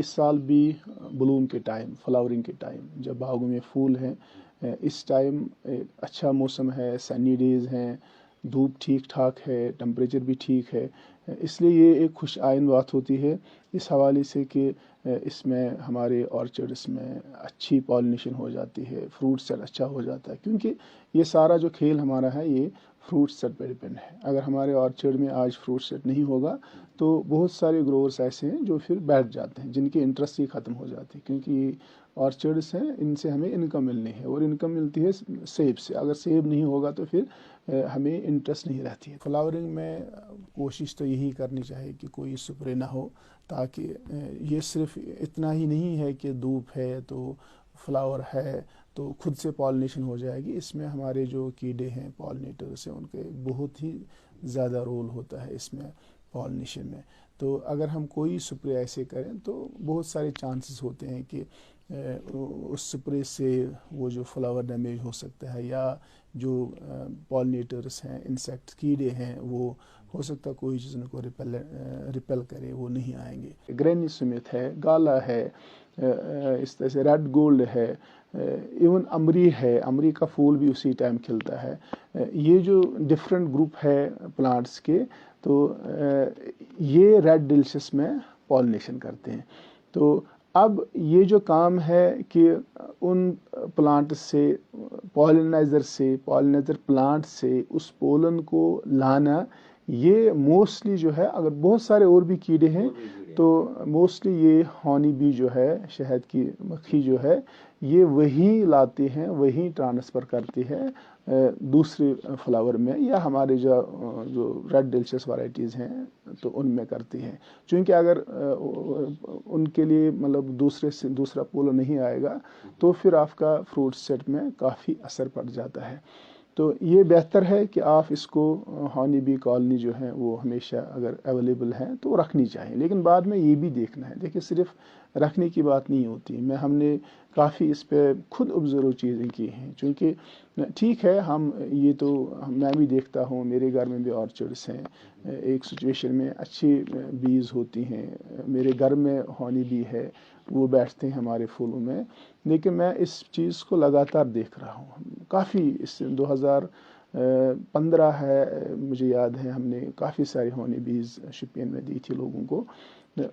इस साल भी ब्लूम के टाइम, फ्लावरिंग के टाइम, जब बागों में फूल हैं, इस टाइम अच्छा मौसम है, सनी डेज़ हैं, धूप ठीक ठाक है, टेम्परेचर भी ठीक है। इसलिए ये एक खुश आइन बात होती है इस हवाले से कि इसमें हमारे ऑर्चर्ड्स में अच्छी पॉलिनेशन हो जाती है, फ्रूट सेट अच्छा हो जाता है, क्योंकि ये सारा जो खेल हमारा है ये फ्रूट सेट पर डिपेंड है। अगर हमारे ऑर्चर्ड में आज फ्रूट सेट नहीं होगा तो बहुत सारे ग्रोवर्स ऐसे हैं जो फिर बैठ जाते हैं, जिनकी इंटरेस्ट ही ख़त्म हो जाती है, क्योंकि ऑर्चर्ड्स हैं, इनसे हमें इनकम मिलनी है और इनकम मिलती है सेब से। अगर सेब नहीं होगा तो फिर हमें इंटरेस्ट नहीं रहती है। फ्लावरिंग में कोशिश तो यही करनी चाहिए कि कोई स्प्रे ना हो, ताकि ये सिर्फ इतना ही नहीं है कि धूप है तो फ्लावर है तो खुद से पॉलिनेशन हो जाएगी। इसमें हमारे जो कीड़े हैं, पॉलिनेटर्स हैं, उनके बहुत ही ज़्यादा रोल होता है इसमें पॉलिनेशन में। तो अगर हम कोई स्प्रे ऐसे करें तो बहुत सारे चांसेस होते हैं कि उस स्प्रे से वो जो फ्लावर डैमेज हो सकता है, या जो पॉलिनेटर्स हैं, इंसेक्ट कीड़े हैं, वो हो सकता है कोई चीज़ उनको रिपेल करे, वो नहीं आएंगे। ग्रैनी स्मिथ है, गाला है, इस तरह से रेड गोल्ड है, इवन अमरी है, अमरी का फूल भी उसी टाइम खिलता है। ये जो डिफरेंट ग्रुप है प्लांट्स के, तो ये रेड डिलीशियस में पॉलिनेशन करते हैं। तो अब ये जो काम है कि उन प्लांट से, पॉलिनाइज़र प्लांट से उस पोलन को लाना, ये मोस्टली जो है, अगर बहुत सारे और भी कीड़े हैं तो मोस्टली ये हनी बी जो है, शहद की मक्खी जो है, ये वही लाती हैं, वही ट्रांसफ़र करती है दूसरे फ्लावर में, या हमारे जो रेड डिलीशियस वैरायटीज़ हैं तो उनमें करती हैं। क्योंकि अगर उनके लिए मतलब दूसरे से दूसरा पोलन नहीं आएगा तो फिर आपका फ्रूट सेट में काफ़ी असर पड़ जाता है। तो ये बेहतर है कि आप इसको हनी बी कॉलोनी जो है वो हमेशा अगर अवेलेबल है तो रखनी चाहिए। लेकिन बाद में ये भी देखना है, देखिए सिर्फ रखने की बात नहीं होती, हमने काफ़ी इस पर खुद ऑब्जर्व चीज़ें की हैं। क्योंकि ठीक है, मैं भी देखता हूँ, मेरे घर में भी ऑर्चर्ड्स हैं, एक सिचुएशन में अच्छी बीज होती हैं, मेरे घर में हनी बी है, वो बैठते हैं हमारे फूलों में। लेकिन मैं इस चीज़ को लगातार देख रहा हूँ, काफ़ी इस 2015 है, मुझे याद है, हमने काफ़ी सारी हनी बीज शोपियान में दी थी लोगों को।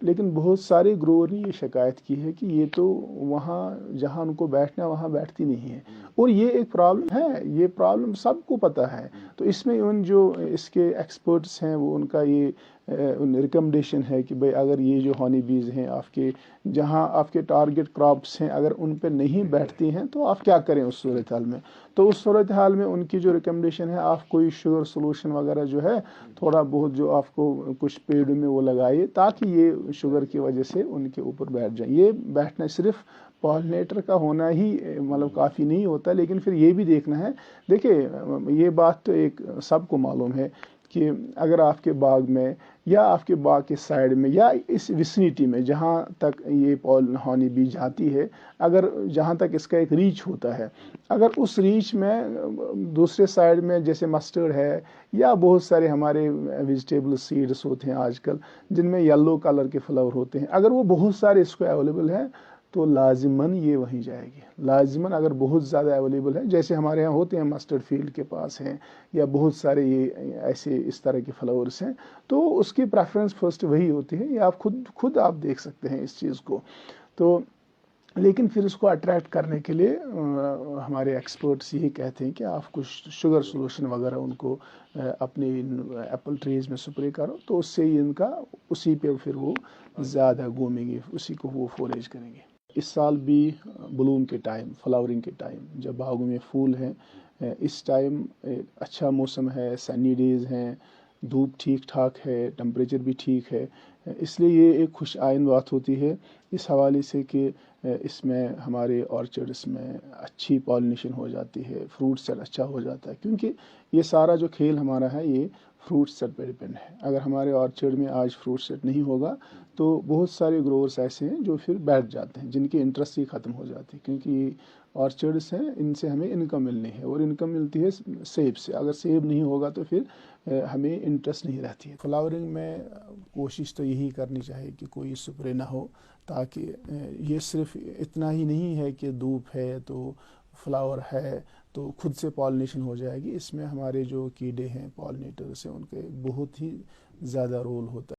लेकिन बहुत सारे ग्रोवर ने ये शिकायत की है कि ये तो वहाँ जहाँ उनको बैठना वहाँ बैठती नहीं है, और ये एक प्रॉब्लम है, ये प्रॉब्लम सबको पता है। तो इसमें उन जो इसके एक्सपर्ट्स हैं वो उनका ये उन रिकमेंडेशन है कि भाई अगर ये जो हनी बीज हैं आपके, जहाँ आपके टारगेट क्रॉप्स हैं, अगर उन पे नहीं बैठती हैं तो आप क्या करें उस सूरत हाल में। तो उस सूरत हाल में उनकी जो रिकमेंडेशन है, आप कोई शुगर सोल्यूशन वगैरह जो है थोड़ा बहुत जो आपको कुछ पेड़ में वो लगाइए, ताकि ये शुगर की वजह से उनके ऊपर बैठ जाए। ये बैठना सिर्फ पॉलिनेटर का होना ही मतलब काफ़ी नहीं होता, लेकिन फिर ये भी देखना है। देखिए ये बात तो एक सबको मालूम है कि अगर आपके बाग में या आपके बाग के साइड में या इस विसिनिटी में जहाँ तक ये हनी बी जाती है, अगर जहाँ तक इसका एक रीच होता है, अगर उस रीच में दूसरे साइड में जैसे मस्टर्ड है या बहुत सारे हमारे वेजिटेबल सीड्स होते हैं आजकल जिनमें येलो कलर के फ्लावर होते हैं, अगर वो बहुत सारे इसको अवेलेबल हैं तो लाजिमन ये वहीं जाएगी। लाजिमन अगर बहुत ज़्यादा अवेलेबल है, जैसे हमारे यहाँ होते हैं, मस्टर्ड फील्ड के पास हैं या बहुत सारे ये ऐसे इस तरह के फ्लावर्स हैं, तो उसकी प्रेफरेंस फर्स्ट वही होती है। ये आप खुद आप देख सकते हैं इस चीज़ को। तो लेकिन फिर उसको अट्रैक्ट करने के लिए हमारे एक्सपर्ट्स यही कहते हैं कि आप कुछ शुगर सोल्यूशन वगैरह उनको अपने एप्पल ट्रीज़ में स्प्रे करो, तो उससे ही इनका उसी पे फिर वो ज़्यादा घूमेंगे, उसी को वो फोरेज करेंगे। इस साल भी ब्लूम के टाइम, फ्लावरिंग के टाइम, जब बागों में फूल हैं, इस टाइम अच्छा मौसम है, सनी डेज़ हैं, धूप ठीक ठाक है, टेम्परेचर भी ठीक है। इसलिए ये एक खुश आइन बात होती है इस हवाले से कि इसमें हमारे ऑर्चर्ड्स में अच्छी पॉलिनेशन हो जाती है, फ्रूट सेट अच्छा हो जाता है, क्योंकि ये सारा जो खेल हमारा है ये फ्रूट सेट पे डिपेंड है। अगर हमारे ऑर्चर्ड में आज फ्रूट सेट नहीं होगा तो बहुत सारे ग्रोवर्स ऐसे हैं जो फिर बैठ जाते हैं, जिनकी इंटरेस्ट ही ख़त्म हो जाती है, क्योंकि ऑर्चर्ड्स हैं, इनसे हमें इनकम मिलनी है और इनकम मिलती है सेब से। अगर सेब नहीं होगा तो फिर हमें इंटरेस्ट नहीं रहती है। फ्लावरिंग में कोशिश तो यही करनी चाहिए कि कोई स्प्रे ना हो, ताकि ये सिर्फ इतना ही नहीं है कि धूप है तो फ्लावर है तो खुद से पॉलिनेशन हो जाएगी। इसमें हमारे जो कीड़े हैं, पॉलिनेटर्स हैं, उनके बहुत ही ज़्यादा रोल होता है।